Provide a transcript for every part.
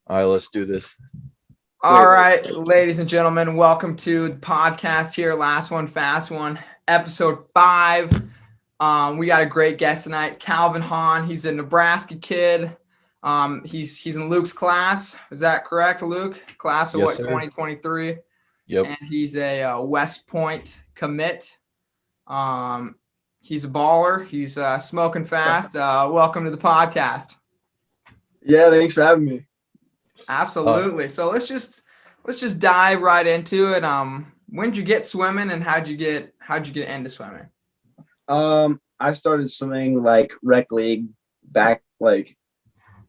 All right, let's do this. All right, ladies and gentlemen, welcome to the podcast here. Last one, fast one, episode 5. We got a great guest tonight, Kalvin Hahn. He's a Nebraska kid. He's in Luke's class. Is that correct, Luke? Class of Yes, what, sir. 2023? Yep. And he's a West Point commit. He's a baller. He's smoking fast. Welcome to the podcast. Yeah, thanks for having me. Absolutely. So let's just dive right into it. When did you get swimming, and how'd you get into swimming? I started swimming like rec league back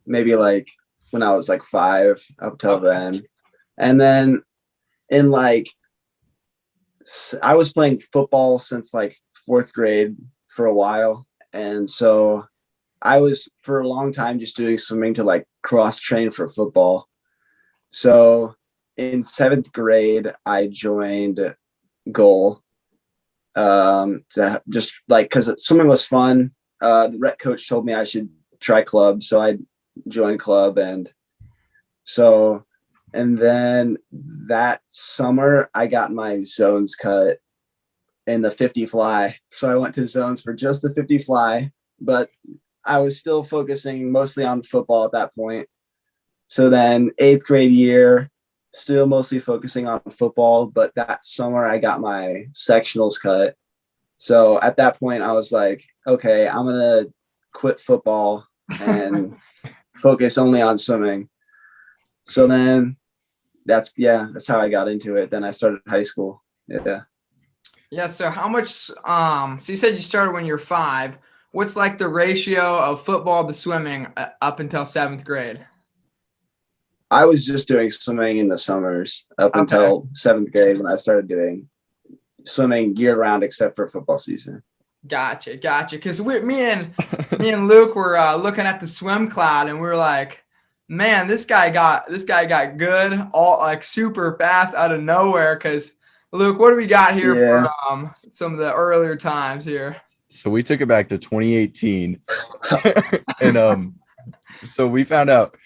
maybe when I was 5 up till then. And then I was playing football since 4th grade for a while. And so I was for a long time just doing swimming to cross train for football. So in 7th grade, I joined goal to just because swimming was fun. The rec coach told me I should try club, so I joined club. And then that summer I got my zones cut in the 50 fly, so I went to zones for just the 50 fly, but I was still focusing mostly on football at that point. So then 8th grade year, still mostly focusing on football, but that summer I got my sectionals cut. So at that point I was like, okay, I'm going to quit football and focus only on swimming. So then that's how I got into it. Then I started high school. Yeah. So how much, so you said you started when you're 5. What's the ratio of football to swimming up until 7th grade? I was just doing swimming in the summers up until 7th grade when I started doing swimming year round except for football season. Gotcha. Because me and Luke were looking at the swim cloud, and we were like, man, this guy got good, all super fast out of nowhere. Because Luke, what do we got here for some of the earlier times here? So we took it back to 2018, and so we found out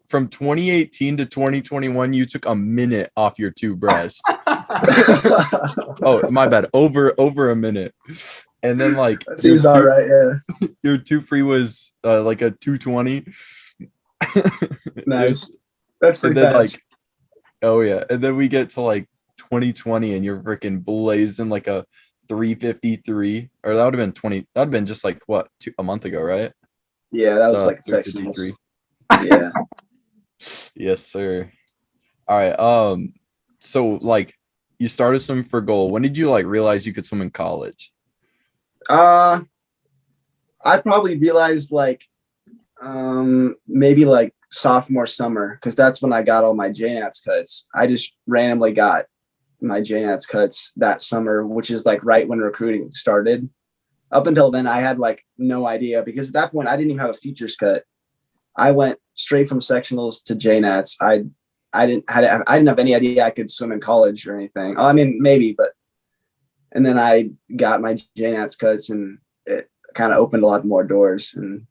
from 2018 to 2021, you took a minute off your 2 breasts. Oh, my bad. Over a minute. And then that seems about right. Yeah. Your 2 free was a 220. Nice. That's pretty fast. Oh yeah. And then we get to 2020 and you're freaking blazing a 353, or that would have been 20. That would have been just a month ago, right? Yeah, that was sectionals. Yeah. Yes, sir. All right. So you started swimming for goal. When did you realize you could swim in college? I probably realized maybe sophomore summer, because that's when I got all my JNATS cuts. I just randomly got my JNATS cuts that summer, which is right when recruiting started. Up until then, I had no idea, because at that point I didn't even have a features cut. I went straight from sectionals to JNATS. I didn't have any idea I could swim in college or anything. I mean, maybe, and then I got my JNATS cuts, and it kind of opened a lot more doors, and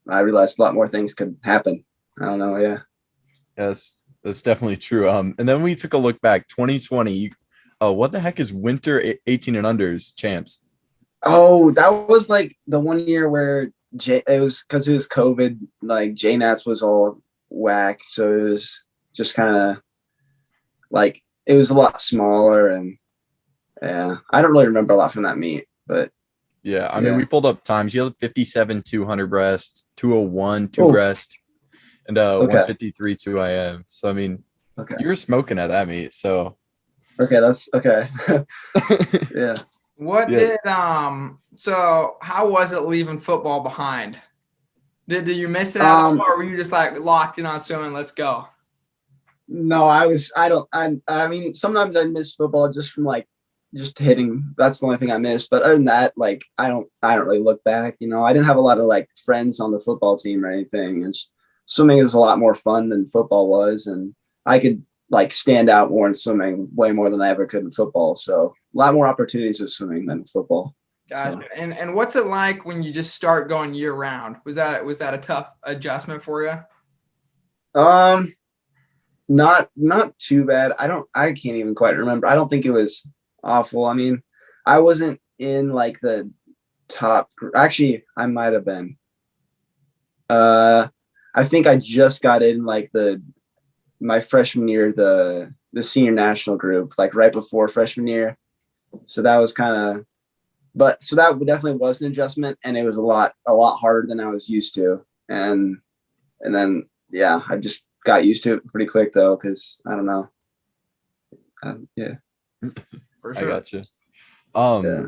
I realized a lot more things could happen. I don't know. Yeah. Yes, that's definitely true. And then we took a look back, 2020. What the heck is winter 18 and unders champs? Oh, that was the one year where it was because it was COVID. JNATS was all whack, so it was just kind of it was a lot smaller, and I don't really remember a lot from that meet, but yeah, I mean, we pulled up times. You had 57 200 breast, 201 2 breast, and 153 2 IM. So I mean, you were smoking at that meet. So that's okay. Yeah. So how was it leaving football behind? Did you miss it at all, or were you just locked in on swimming? Let's go. No, I mean, sometimes I miss football just from just hitting. That's the only thing I miss. But other than that, I don't really look back. I didn't have a lot of friends on the football team or anything. And swimming is a lot more fun than football was, and I could stand out more in swimming way more than I ever could in football. So a lot more opportunities with swimming than football. Gotcha. So. And what's it like when you just start going year round? Was that a tough adjustment for you? Um, not too bad. I can't even quite remember. I don't think it was awful. I mean, I wasn't in like the top. Actually, I might have been. Uh, I think I just got in like my freshman year, the senior national group, like right before freshman year. So that was kind of, but so that definitely was an adjustment, and it was a lot harder than I was used to. And then yeah, I just got used to it pretty quick though, because I don't know. Yeah, For I sure. got you. yeah.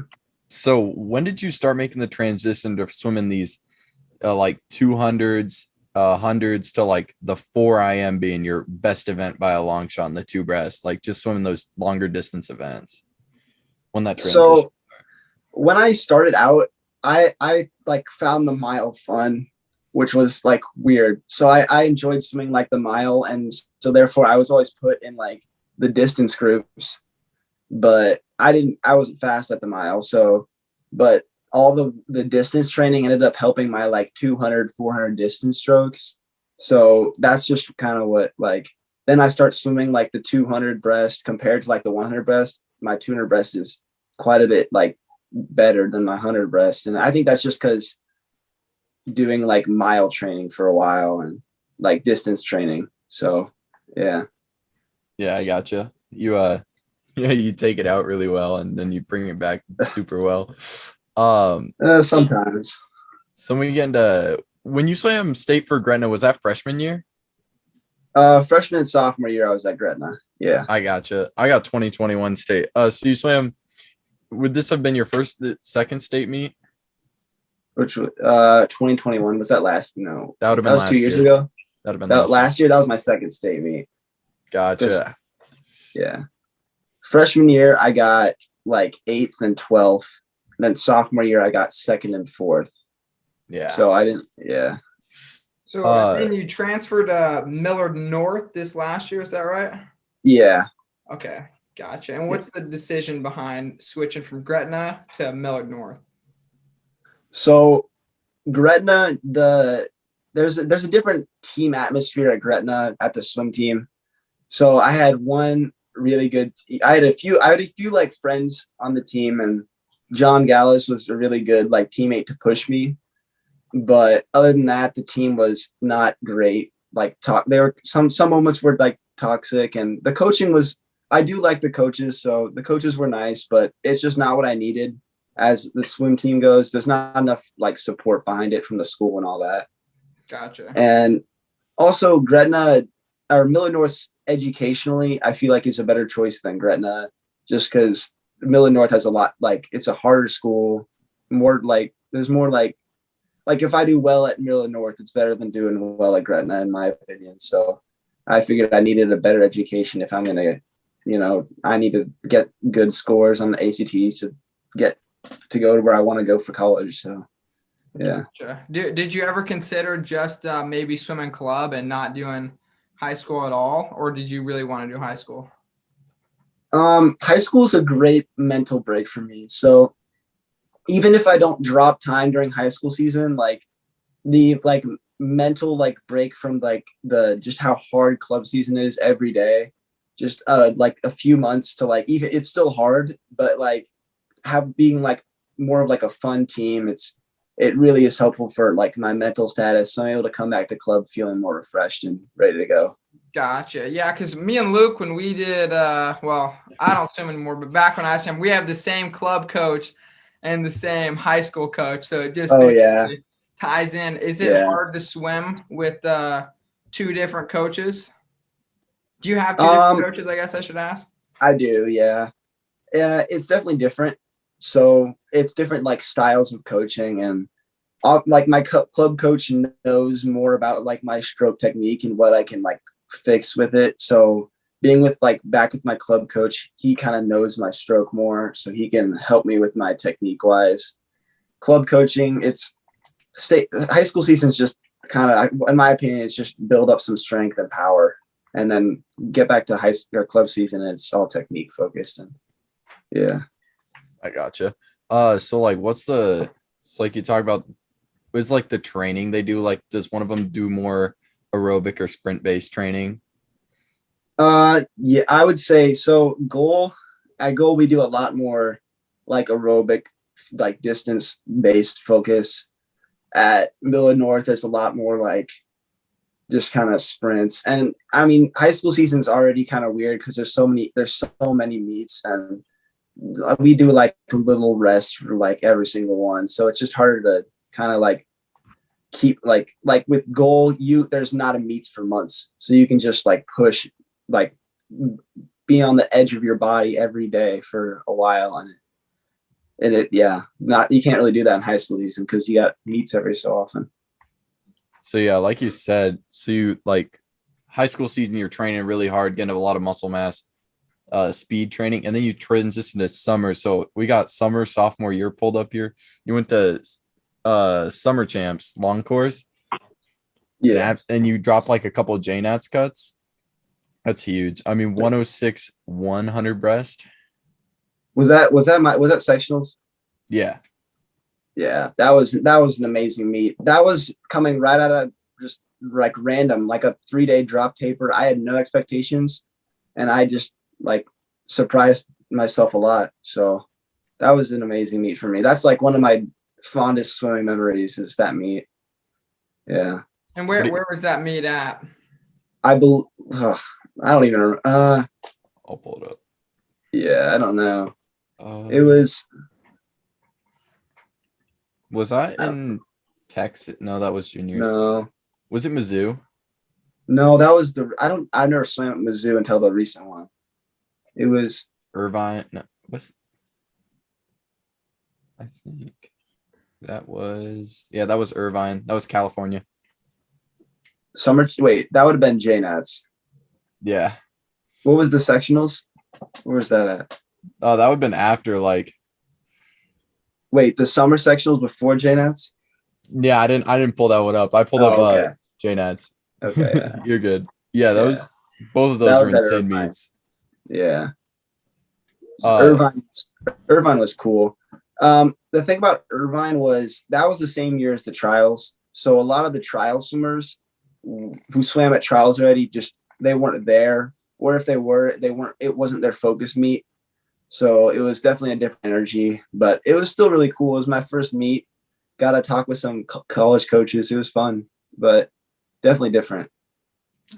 So when did you start making the transition to swimming these like 200s, hundreds to like the 4 IM being your best event by a long shot in the two breast, like just swimming those longer distance events when that transition? So when I started out, I like found the mile fun, which was like weird. So I enjoyed swimming like the mile, and so therefore I was always put in like the distance groups, but I wasn't fast at the mile. So but all the distance training ended up helping my like 200 400 distance strokes. So that's just kind of what, like, then I start swimming like the 200 breast compared to like the 100 breast. My 200 breast is quite a bit like better than my 100 breast, and I think that's just because doing like mile training for a while and like distance training. So yeah. Yeah, I gotcha. You yeah, you take it out really well and then you bring it back super well. Sometimes. So when we get into when you swam state for Gretna, was that freshman year? Freshman and sophomore year I was at Gretna. Yeah. I gotcha. I got 2021 state. So you swam. Would this have been your second state meet? Which 2021 was that last? No, That would have that been was 2 years year. ago. That'd have been That last year, that was my second state meet. Gotcha. Yeah. Freshman year, I got like 8th and 12th. Then sophomore year, I got 2nd and 4th. Yeah. So I didn't. Yeah. So then you transferred to Millard North this last year, is that right? Yeah. Okay, gotcha. And what's the decision behind switching from Gretna to Millard North? So Gretna, there's a different team atmosphere at Gretna at the swim team. So I had one really good. I had a few like friends on the team, and John Gallus was a really good like teammate to push me. But other than that, the team was not great. Like there were some moments were like toxic, and the coaching was. I do like the coaches, so the coaches were nice, but it's just not what I needed as the swim team goes. There's not enough like support behind it from the school and all that. Gotcha. And also Gretna or Millard North educationally, I feel like is a better choice than Gretna, just because Millard North has a lot, like it's a harder school, more like there's more like if I do well at Millard North, it's better than doing well at Gretna, in my opinion. So I figured I needed a better education if I'm gonna, I need to get good scores on the ACTs to get to go to where I want to go for college. So yeah. Gotcha. Did you ever consider just maybe swimming club and not doing high school at all, or did you really want to do high school? High school is a great mental break for me. So even if I don't drop time during high school season, like the like mental like break from like the just how hard club season is every day, just like a few months to like, even it's still hard, but like being like more of like a fun team, it really is helpful for like my mental status. So I'm able to come back to club feeling more refreshed and ready to go. Gotcha. Yeah, because me and Luke, when we did, well, I don't swim anymore, but back when I swam, we have the same club coach and the same high school coach. So it just ties in. Is it hard to swim with two different coaches? Do you have two different coaches, I guess I should ask? I do, yeah. It's definitely different. So it's different like styles of coaching, and like my club coach knows more about like my stroke technique and what I can like fix with it. So being back with my club coach, he kind of knows my stroke more, so he can help me with my technique wise. Club coaching, high school season is just kind of, in my opinion, it's just build up some strength and power, and then get back to high school or club season, and it's all technique focused. And yeah. I gotcha. So like like you talk about, is like the training they do, like does one of them do more aerobic or sprint based training? Yeah, I would say so. At goal, we do a lot more like aerobic, like distance based focus. At Villa North, there's a lot more like just kind of sprints. And I mean, high school season's already kind of weird because there's so many meets, and we do like a little rest for like every single one. So it's just harder to kind of like keep like with goal, there's not a meets for months. So you can just like push, like be on the edge of your body every day for a while. And it, yeah, not, you can't really do that in high school season because you got meets every so often. So yeah, like you said, so you like high school season, you're training really hard, getting a lot of muscle mass, speed training, and then you transition to summer. So we got summer sophomore year pulled up here. You went to summer champs long course. Yeah. And you dropped like a couple of JNATS cuts. That's huge. I mean, 106, 100 breast. Was that sectionals? Yeah. Yeah, that was an amazing meet. That was coming right out of just like random, like a 3-day drop taper. I had no expectations, and I just like surprised myself a lot. So that was an amazing meet for me. That's like one of my fondest swimming memories is that meet. Yeah. And where was that meet at? I don't even remember. I'll pull it up. Yeah, I don't know. It was. Was I in Texas? No, that was juniors. No. Was it Mizzou? No, that was I never swam at Mizzou until the recent one. It was Irvine. No, I think that was Irvine. That was California. Wait, that would have been JNATS. Yeah. What was the sectionals? Where was that at? Oh, that would have been after like. Wait, the summer sectionals before JNATS? Yeah, I didn't pull that one up. I pulled up JNATS. Okay. Yeah. You're good. Yeah, both of those were insane meets. Yeah. So Irvine was cool. The thing about Irvine was that was the same year as the trials. So a lot of the trial swimmers who swam at trials already, they weren't there. Or if they weren't, it wasn't their focus meet. So it was definitely a different energy, but it was still really cool. It was my first meet. Got to talk with some college coaches. It was fun, but definitely different.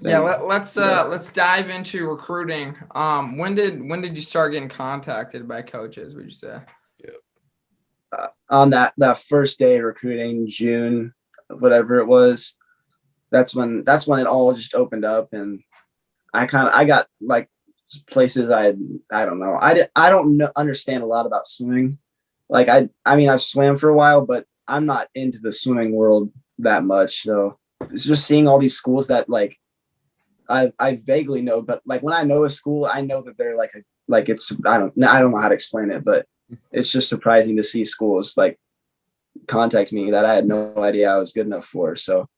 Yeah, let's dive into recruiting. When did you start getting contacted by coaches, would you say? On that first day of recruiting, June, whatever it was, that's when it all just opened up, and I got like places I don't know. I don't understand a lot about swimming. Like I mean I've swam for a while, but I'm not into the swimming world that much. So it's just seeing all these schools that like I vaguely know, but like when I know a school, I know that they're it's I don't know how to explain it, but it's just surprising to see schools like contact me that I had no idea I was good enough for. So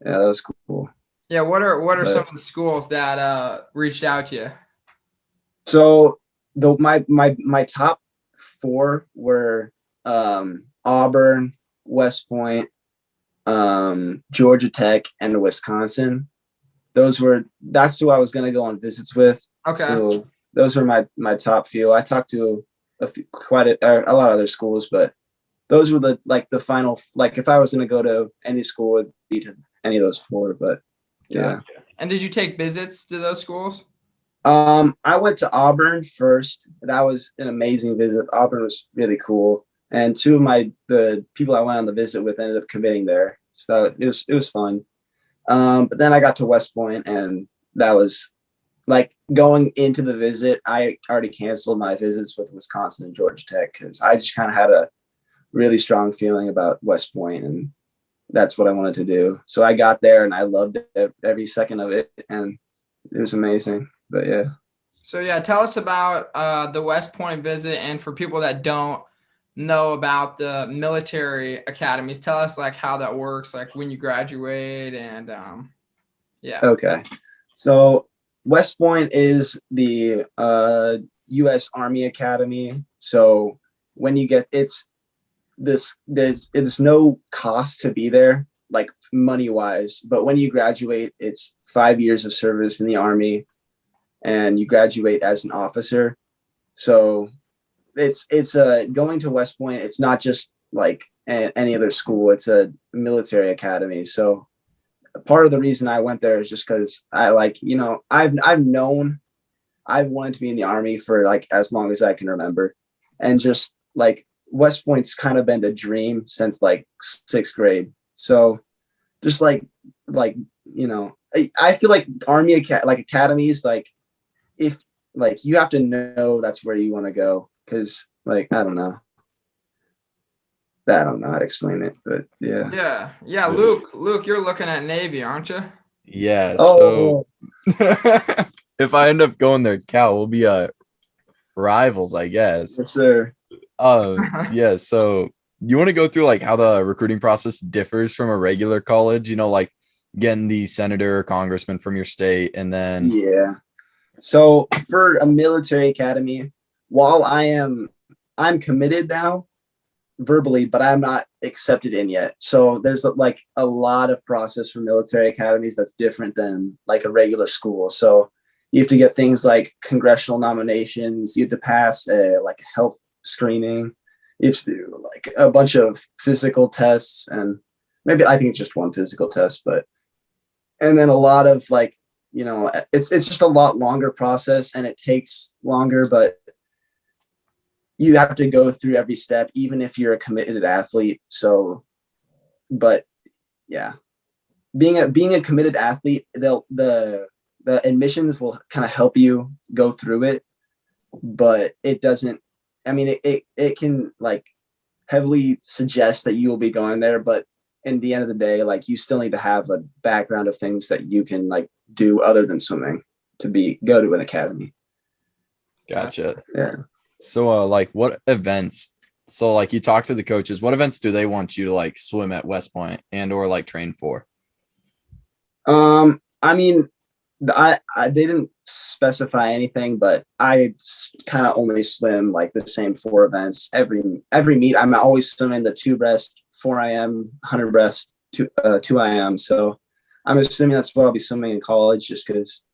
yeah, that was cool. Yeah, what are some of the schools that reached out to you? So my top 4 were Auburn, West Point, Georgia Tech, and Wisconsin. That's who I was going to go on visits with. Okay. So those were my top few. I talked to a lot of other schools, but those were the final, like if I was going to go to any school, it'd be to any of those 4, but yeah. And did you take visits to those schools? I went to Auburn first. That was an amazing visit. Auburn was really cool. And 2 of the people I went on the visit with ended up committing there. So it was fun. But then I got to West Point, and that was like going into the visit. I already canceled my visits with Wisconsin and Georgia Tech because I just kind of had a really strong feeling about West Point, and that's what I wanted to do. So I got there and I loved it, every second of it, and it was amazing. But yeah. So yeah, tell us about the West Point visit, and for people that don't know about the military academies, tell us like how that works, like when you graduate, and yeah. Okay. So West Point is the U.S. Army Academy. So when you get it is no cost to be there. like money wise, but when you graduate, it's 5 years of service in the Army, and you graduate as an officer. So it's going to West Point. It's not just like any other school. It's a military academy. So part of the reason I went there is just because I like, I've wanted to be in the Army for like as long as I can remember, and just like West Point's kind of been the dream since like 6th grade. So just like I feel like Army academies, like if like you have to know that's where you want to go, because like I don't know how to explain it, but yeah. Luke, you're looking at Navy, aren't you? Yeah. So if I end up going there, Cal, we'll be rivals, I guess. Yes, sir. Yeah. So you want to go through like how the recruiting process differs from a regular college? Like getting the senator or congressman from your state, and then So for a military academy, while I'm committed now verbally, but I'm not accepted in yet. So there's like a lot of process for military academies that's different than like a regular school. So you have to get things like congressional nominations. You have to pass like a health screening. You have to do like a bunch of physical tests, and maybe I think it's just one physical test, and then a lot of like, it's just a lot longer process, and it takes longer, but you have to go through every step, even if you're a committed athlete. So, but yeah, being a committed athlete, the admissions will kind of help you go through it, but it doesn't. I mean, it can like heavily suggest that you will be going there, but in the end of the day, like you still need to have a background of things that you can like do other than swimming to go to an academy. Gotcha. Yeah. So like what events? So like you talk to the coaches, what events do they want you to like swim at West Point and or like train for? I mean, they didn't specify anything, but I kind of only swim like the same 4 events every meet. I'm always swimming the 2 breast, 4 IM, 100 breast, 2 IM. So I'm assuming that's what I'll be swimming in college, just because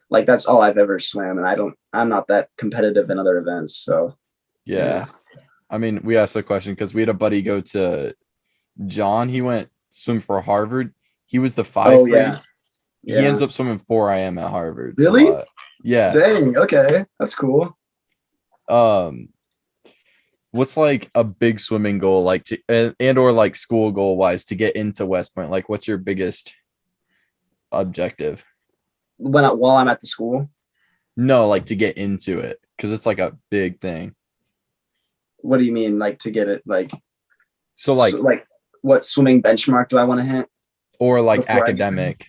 like that's all I've ever swam, and I'm not that competitive in other events. So yeah. I mean, we asked the question because we had a buddy go to John. He went swim for Harvard. He was the 5 grade. He ends up swimming 4 IM at Harvard. Really? Yeah. Dang. Okay, that's cool. What's like a big swimming goal, like to and or like school goal wise to get into West Point? Like, what's your biggest objective? While I'm at the school? No, like to get into it, because it's like a big thing. What do you mean, like to get it? Like so like what swimming benchmark do I want to hit? Or like academic?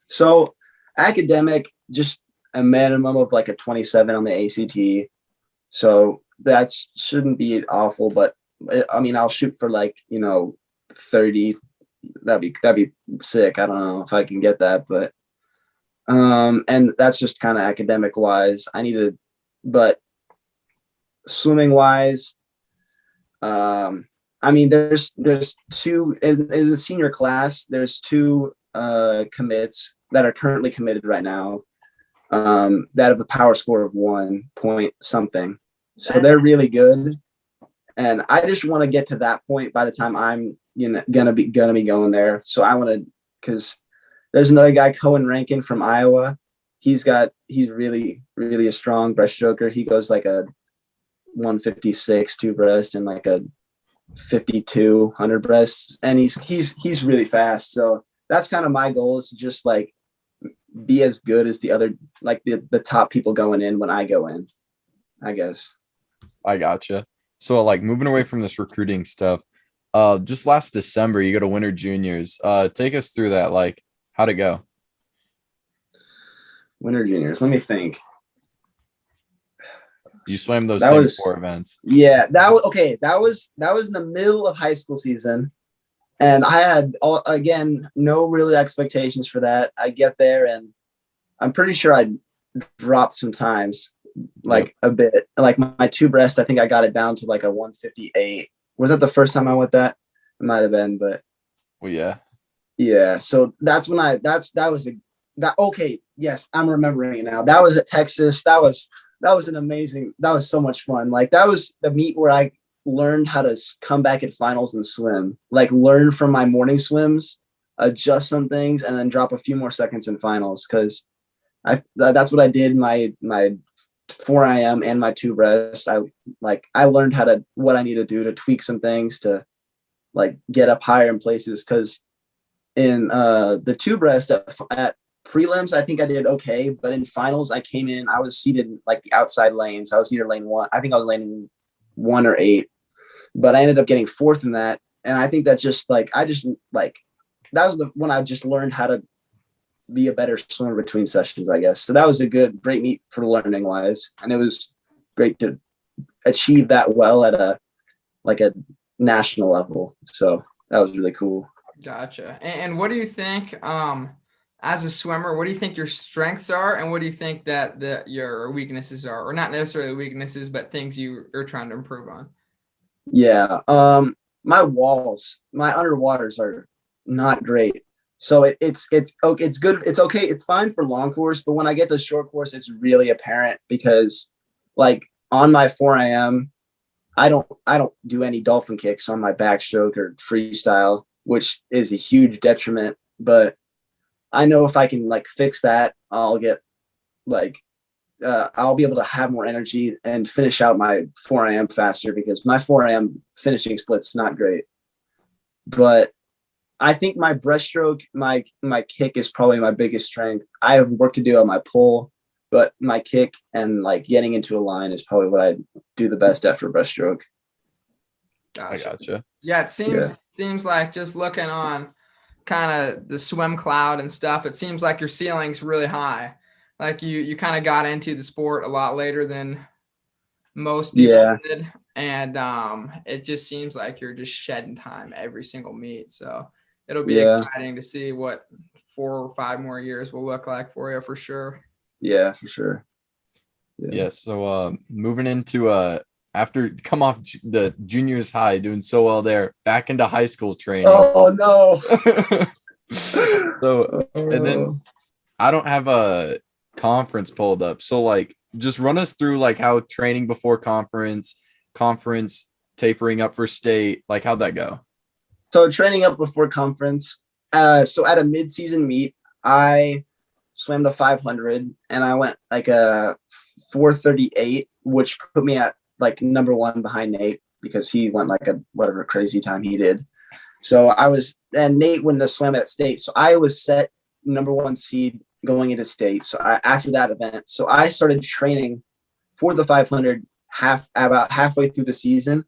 So academic, just a minimum of like a 27 on the ACT. So that shouldn't be awful, but I mean, I'll shoot for like 30. That'd be sick. I don't know if I can get that, but and that's just kind of academic wise. But swimming wise, I mean, there's 2 in the senior class. There's 2 commits that are currently committed right now, that have a power score of 1 point something. So they're really good, and I just want to get to that point by the time I'm gonna be going there. So I want to, because there's another guy, Cohen Rankin from Iowa. He's really a strong breaststroker. He goes like a 156 2 breast and like a 52 100 breast, and he's really fast. So that's kind of my goal, is to just like be as good as the other, like the top people going in when I go in, I guess. I gotcha. So like moving away from this recruiting stuff, just last December you go to Winter Juniors. Take us through that. Like, how'd it go? Winter Juniors, let me think. You swam those same 4 events. Yeah, that was in the middle of high school season, and I had no real expectations for that. I get there, and I'm pretty sure I dropped some times, like a bit. Like my 2 breast, I think I got it down to like a 158. Was that the first time I went that? It might have been, but well, yeah. Yeah. So that's when okay. Yes, I'm remembering it now. That was at Texas. That was so much fun. Like that was the meet where I learned how to come back at finals and swim, like learn from my morning swims, adjust some things, and then drop a few more seconds in finals. Cause that's what I did my 4 IM and my two breasts. I learned what I need to do to tweak some things to like get up higher in places. Cause in the two breast at prelims, I think I did okay, but in finals, I was seated in like the outside lanes. I was either lane one, I think I was laning 1 or 8, but I ended up getting 4th in that. And I think that's just like, that was the when I just learned how to be a better swimmer between sessions, I guess. So that was a great meet for learning wise. And it was great to achieve that well at a national level. So that was really cool. Gotcha. And what do you think, as a swimmer, what do you think your strengths are, and what do you think that your weaknesses are, or not necessarily weaknesses, but things you are trying to improve on? Yeah. My underwaters are not great. So it's okay. It's good. It's okay. It's fine for long course, but when I get to short course, it's really apparent because like on my 4 IM, I don't do any dolphin kicks on my backstroke or freestyle, which is a huge detriment. But I know if I can like fix that, I'll get I'll be able to have more energy and finish out my 4 IM faster because my 4 IM finishing split's not great. But I think my breaststroke, my kick is probably my biggest strength. I have work to do on my pull, but my kick and like getting into a line is probably what I do the best at for breaststroke. Gotcha. I gotcha. Yeah, it seems like just looking on kind of the swim cloud and stuff, it seems like your ceiling's really high. Like you kind of got into the sport a lot later than most people did. And it just seems like you're just shedding time every single meet. So it'll be exciting to see what 4 or 5 more years will look like for you for sure. Yeah, for sure. Yeah. So moving into after come off the juniors high, doing so well there, back into high school training. Oh no. So and then I don't have a conference pulled up. So like just run us through like how training before conference tapering up for state, like how'd that go? So training up before conference. So at a mid-season meet, I swam the 500 and I went like a 4:38, which put me at like number 1 behind Nate because he went like a whatever crazy time he did. So and Nate wouldn't have swam at state. So I was set number 1 seed going into state. So after that event, so I started training for the 500 about halfway through the season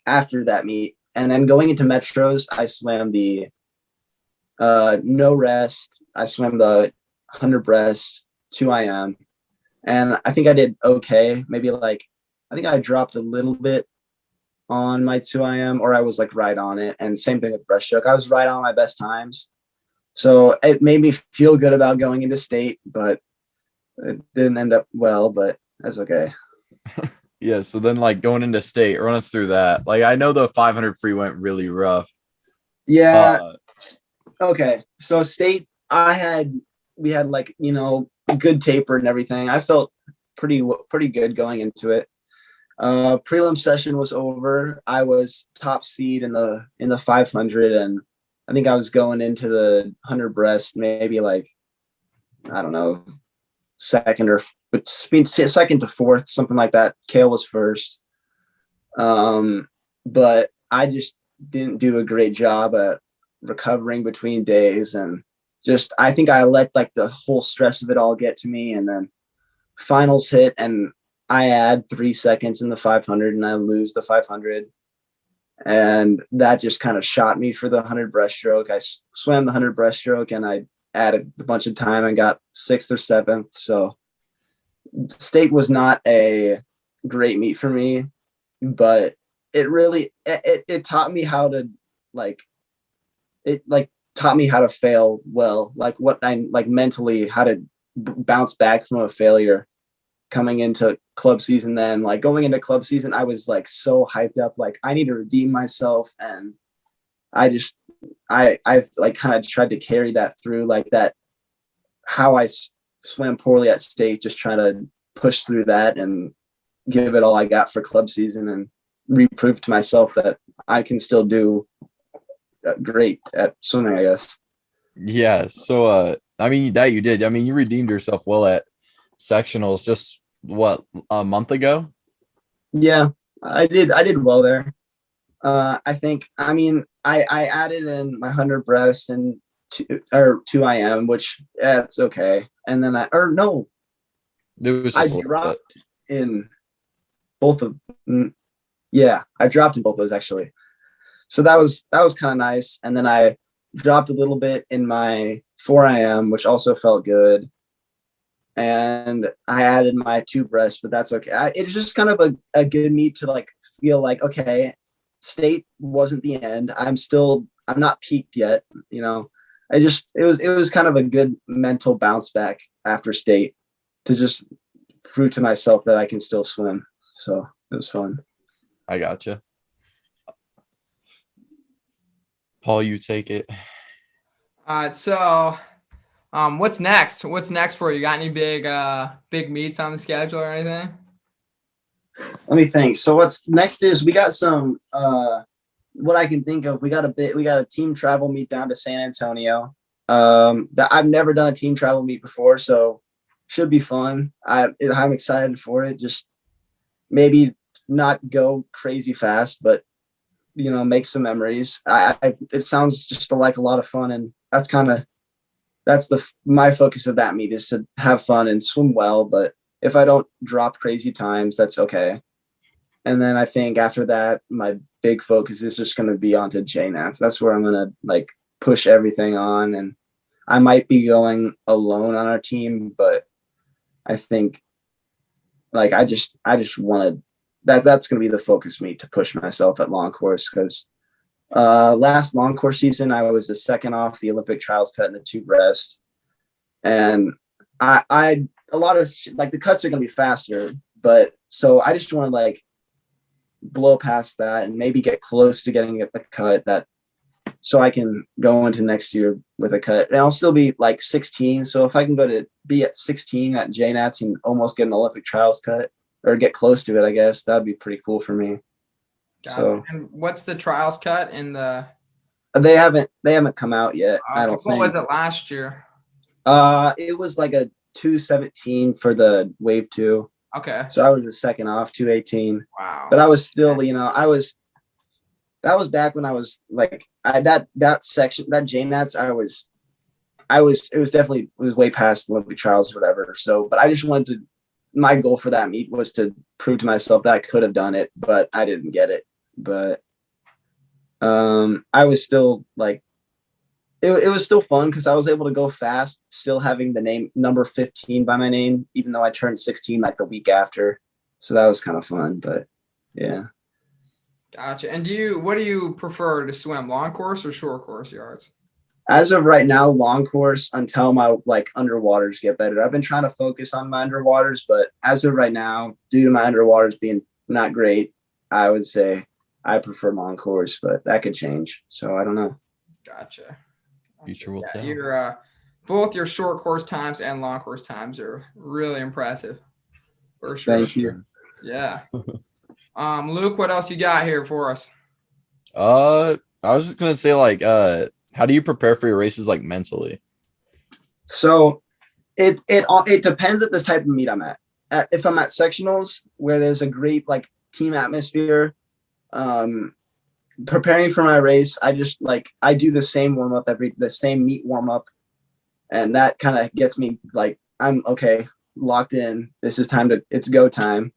after that meet. And then going into metros, I swam the no rest. I swam the 100 breast, 2 IM. And I think I did okay. Maybe like, I think I dropped a little bit on my 2 IM, or I was like right on it. And same thing with breaststroke. I was right on my best times. So it made me feel good about going into state, but it didn't end up well, but that's okay. Yeah. So then like going into state, run us through that. Like I know the 500 free went really rough. Yeah. Okay. So state, we had like, good taper and everything. I felt pretty good going into it. Prelim session was over. I was top seed in the 500, and I think I was going into the 100 breast, maybe like, I don't know, second to 4th, something like that. Kale was first. But I just didn't do a great job at recovering between days. And I think I let like the whole stress of it all get to me. And then finals hit and I add 3 seconds in the 500 and I lose the 500. And that just kind of shot me for the 100 breaststroke. I swam the 100 breaststroke and I added a bunch of time and got 6th or 7th. So state was not a great meet for me, but it really, it taught me how to taught me how to fail well, like what I like mentally, how to bounce back from a failure coming into club season. Then like going into club season, I was like so hyped up, like I need to redeem myself. And I just I've like kind of tried to carry that through, like that, how I swam poorly at state, just trying to push through that and give it all I got for club season and reprove to myself that I can still do great at swimming, I guess. Yeah. So, I mean, that you did. I mean, you redeemed yourself well at sectionals just what, a month ago? Yeah, I did well there. I think, I mean, I added in my 100 breast and two IM, which it's okay. And then It was I just a little bit. dropped in both of, yeah, I dropped in both those actually. So that was kind of nice. And then I dropped a little bit in my 4 IM, which also felt good. And I added my 2 breasts, but that's okay. It's just kind of a good meet to like feel like, okay, state wasn't the end. I'm not peaked yet. You know, it was kind of a good mental bounce back after state to just prove to myself that I can still swim. So it was fun. I gotcha. Paul, you take it. All right, so what's next? What's next for you? Got any big meets on the schedule or anything? Let me think. So what's next is we got some what I can think of. We got a team travel meet down to San Antonio. That I've never done a team travel meet before, so should be fun. I'm excited for it. Just maybe not go crazy fast, but you know, make some memories. It sounds just like a lot of fun, and that's my focus of that meet is to have fun and swim well. But if I don't drop crazy times, that's okay. And then I think after that, my big focus is just going to be onto JNATs. That's where I'm going to like push everything on. And I might be going alone on our team, but I think like I just want to that's going to be the focus meet to push myself at long course, because last long course season I was the second off the Olympic trials cut in the 2 breast, and I a lot of like the cuts are going to be faster, but so I just want to like blow past that and maybe get close to getting a cut that so I can go into next year with a cut, and I'll still be like 16. So if I can be at 16 at JNATs and almost get an Olympic trials cut or get close to it, I guess that'd be pretty cool for me. So, and what's the trials cut in the? They haven't come out yet. I don't think. What was it last year? It was like a 217 for the wave 2. Okay. So I was the second off, 218. Wow. But I was still, you know, that was back when I was like that section, that JNATs, it was way past the Olympic trials or whatever. So, but I just wanted to, my goal for that meet was to prove to myself that I could have done it, but I didn't get it. But I was still like, it was still fun because I was able to go fast, still having the name number 15 by my name, even though I turned 16 like the week after. So that was kind of fun, but yeah. Gotcha. And what do you prefer to swim, long course or short course yards? As of right now, long course until my like underwaters get better. I've been trying to focus on my underwaters, but as of right now, due to my underwaters being not great, I would say I prefer long course, but that could change. So I don't know. Gotcha. Future will tell. Your both your short course times and long course times are really impressive. For sure. Thank you. Yeah. Luke, what else you got here for us? I was just gonna say, like, how do you prepare for your races, like, mentally? So it depends at the type of meet I'm at. If I'm at sectionals where there's a great like team atmosphere, preparing for my race, I just like I do the same warm up the same meet warm up, and that kind of gets me like I'm okay, locked in. This is it's go time.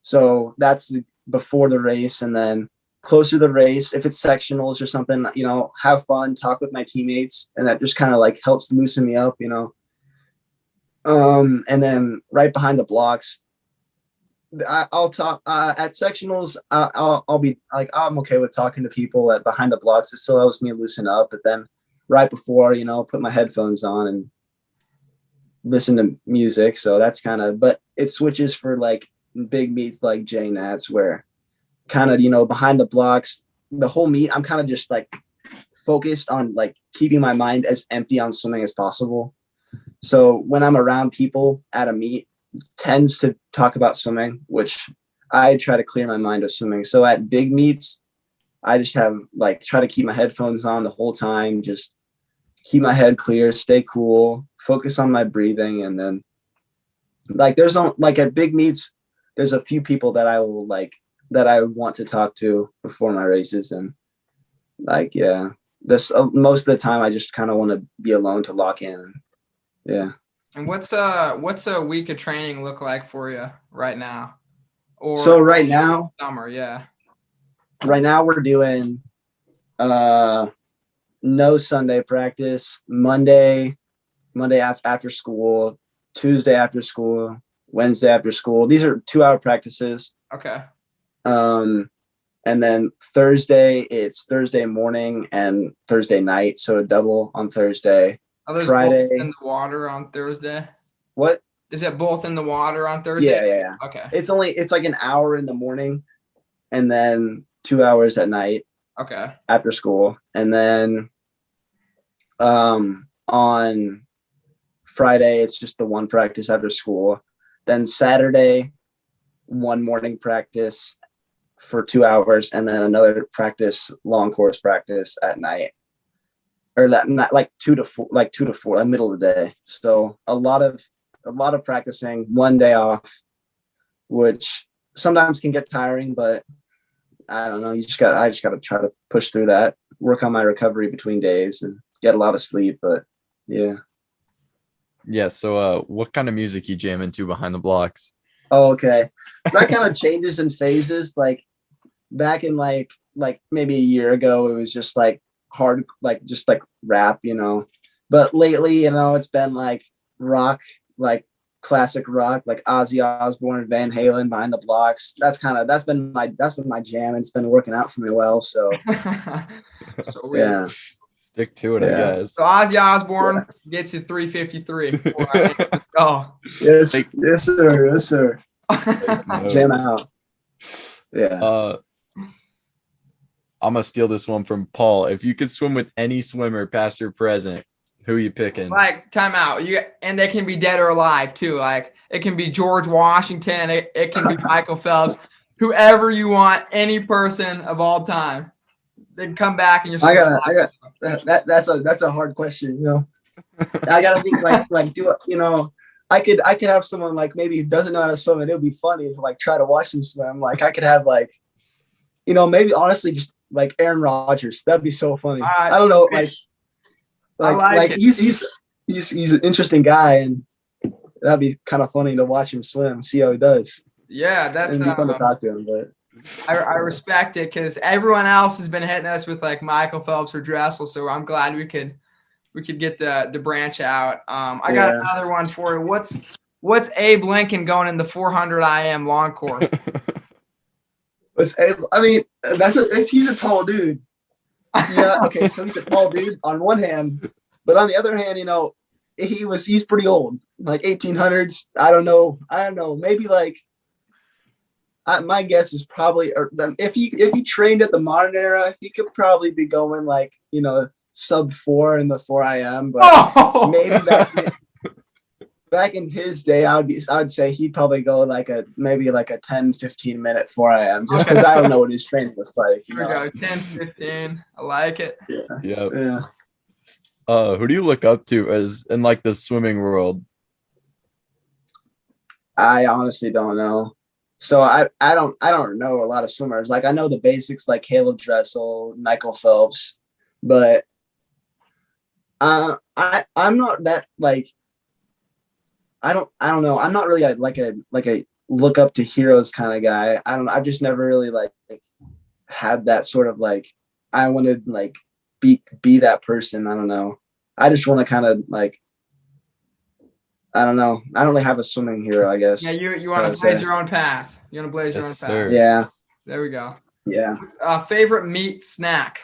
So that's before the race, and then closer to the race, if it's sectionals or something, you know, have fun, talk with my teammates, and that just kind of like helps loosen me up, you know. And then right behind the blocks, I'll talk at sectionals. I'll be like, I'm okay with talking to people at behind the blocks. It still helps me loosen up. But then right before, you know, put my headphones on and listen to music. So that's kind of, but it switches for like big meets like JNATs where kind of, you know, behind the blocks, the whole meet, I'm kind of just like focused on like keeping my mind as empty on swimming as possible. So when I'm around people at a meet, tends to talk about swimming, which I try to clear my mind of swimming. So at big meets, I just have like try to keep my headphones on the whole time, just keep my head clear, stay cool, focus on my breathing. And then like there's like at big meets, there's a few people that I will like that I want to talk to before my races. And like, yeah, this most of the time I just kind of want to be alone to lock in. Yeah. And what's a week of training look like for you right now? Or so right now, summer, yeah. Right now we're doing no Sunday practice, Monday after school, Tuesday after school, Wednesday after school. These are 2-hour practices. Okay. And then Thursday, it's Thursday morning and Thursday night. So a double on Thursday. Are those Friday both in the water on Thursday? What? Is it both in the water on Thursday? Yeah. Okay. It's like an hour in the morning and then 2 hours at night. Okay. After school. And then on Friday, it's just the one practice after school. Then Saturday, one morning practice for 2 hours, and then another practice, long course practice at night, or that night, like 2 to 4, the middle of the day. So a lot of practicing, one day off, which sometimes can get tiring, but I don't know. I just got to try to push through that, work on my recovery between days, and get a lot of sleep. But yeah. Yeah. So, what kind of music you jam into behind the blocks? Oh, okay. That kind of changes in phases. Like back in like maybe a year ago, it was just like hard, like just like rap, you know. But lately, you know, it's been like rock, like classic rock, like Ozzy Osbourne, Van Halen, Behind the Blocks. That's been my jam. It's been working out for me well. So, yeah. Stick to it, I guess. So Ozzy Osbourne gets you 353. Oh, yes, sir. Jam out. Yeah. I'm gonna steal this one from Paul. If you could swim with any swimmer, past or present, who are you picking? Like time out. And they can be dead or alive too. Like it can be George Washington. It can be Michael Phelps. Whoever you want, any person of all time. Then come back and you're. I got that's a hard question. You know, I gotta think like do it. You know, I could have someone like maybe who doesn't know how to swim, and it would be funny to like try to watch them swim. Like I could have like, you know, maybe honestly just like Aaron Rodgers. That'd be so funny. I don't know, like he's an interesting guy, and that'd be kind of funny to watch him swim, see how he does. Yeah, that's it'd be fun to talk to him, but. I respect it because everyone else has been hitting us with like Michael Phelps or Dressel, so I'm glad we could get the branch out. I got another one for you. What's Abe Lincoln going in the 400 IM long course? I mean, he's a tall dude. Yeah, okay, so he's a tall dude on one hand, but on the other hand, you know, he's pretty old, like 1800s. I don't know, maybe like. My guess is probably if he trained at the modern era, he could probably be going like, you know, sub 4 in the 4 IM. But maybe back in his day, I'd say he'd probably go like a 10-15 minute 4 IM just because I don't know what his training was like. Here we go, 10-15. I like it. Yeah. Who do you look up to as in like the swimming world? I honestly don't know. So I don't know a lot of swimmers. Like I know the basics like Caleb Dressel, Michael Phelps, but I'm not that like I don't know. I'm not really like a look up to heroes kind of guy. I've just never really like had that sort of like I want to like be that person. I don't know. I just want to kind of like I don't know. I don't really have a swimming hero, I guess. Yeah, you want to blaze your own path. You want to blaze your own path. Sir. Yeah. There we go. Yeah. Favorite meat snack.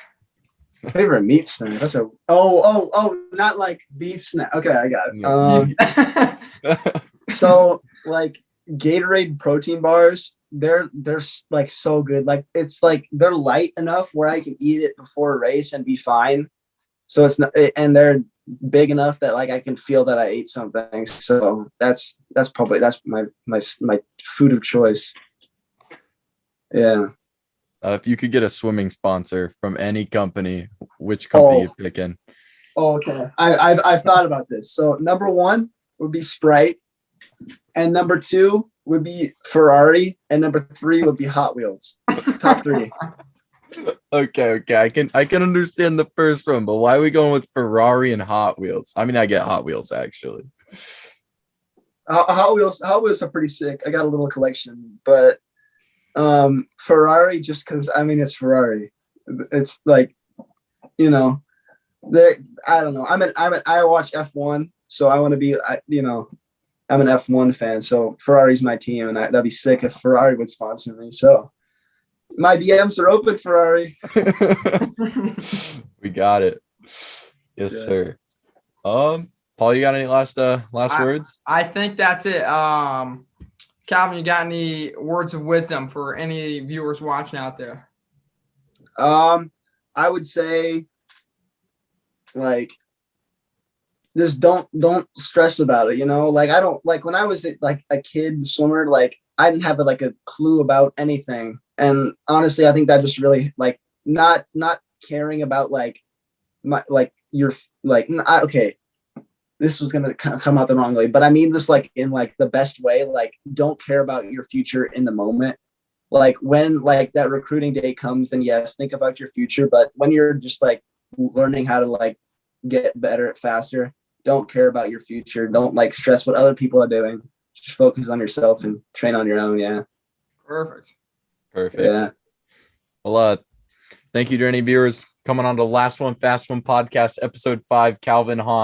Favorite meat snack. That's not like beef snack. Okay, I got it. So like Gatorade protein bars they're like so good. Like it's like they're light enough where I can eat it before a race and be fine. So it's not, and they're big enough that like I can feel that I ate something. So that's my food of choice. Yeah. If you could get a swimming sponsor from any company, which company you picking? Oh, okay. I've thought about this. So number 1 would be Sprite, and number 2 would be Ferrari, and number 3 would be Hot Wheels. Top 3. Okay. I can understand the first one, but why are we going with Ferrari and Hot Wheels? I mean, I get Hot Wheels actually. Hot Wheels are pretty sick. I got a little collection, but Ferrari just because I mean it's Ferrari. It's like, you know, I don't know. I watch F1, so I want to be I'm an F1 fan, so Ferrari's my team, and that'd be sick if Ferrari would sponsor me. So my DMs are open, Ferrari. We got it. Yes, sir. Paul, you got any last words? I think that's it. Calvin, you got any words of wisdom for any viewers watching out there? I would say, like, just don't stress about it. You know, like I don't like when I was like a kid swimmer, like I didn't have like a clue about anything. And honestly, I think that just really like not caring about like my like your like okay, this was gonna come out the wrong way, but I mean this like in like the best way. Like don't care about your future in the moment. Like when like that recruiting day comes, then yes, think about your future. But when you're just like learning how to like get better faster, don't care about your future. Don't like stress what other people are doing. Just focus on yourself and train on your own. Yeah. Perfect. Yeah. Well, thank you to any viewers coming on to Last One Fast One podcast, episode 5, Kalvin Hahn.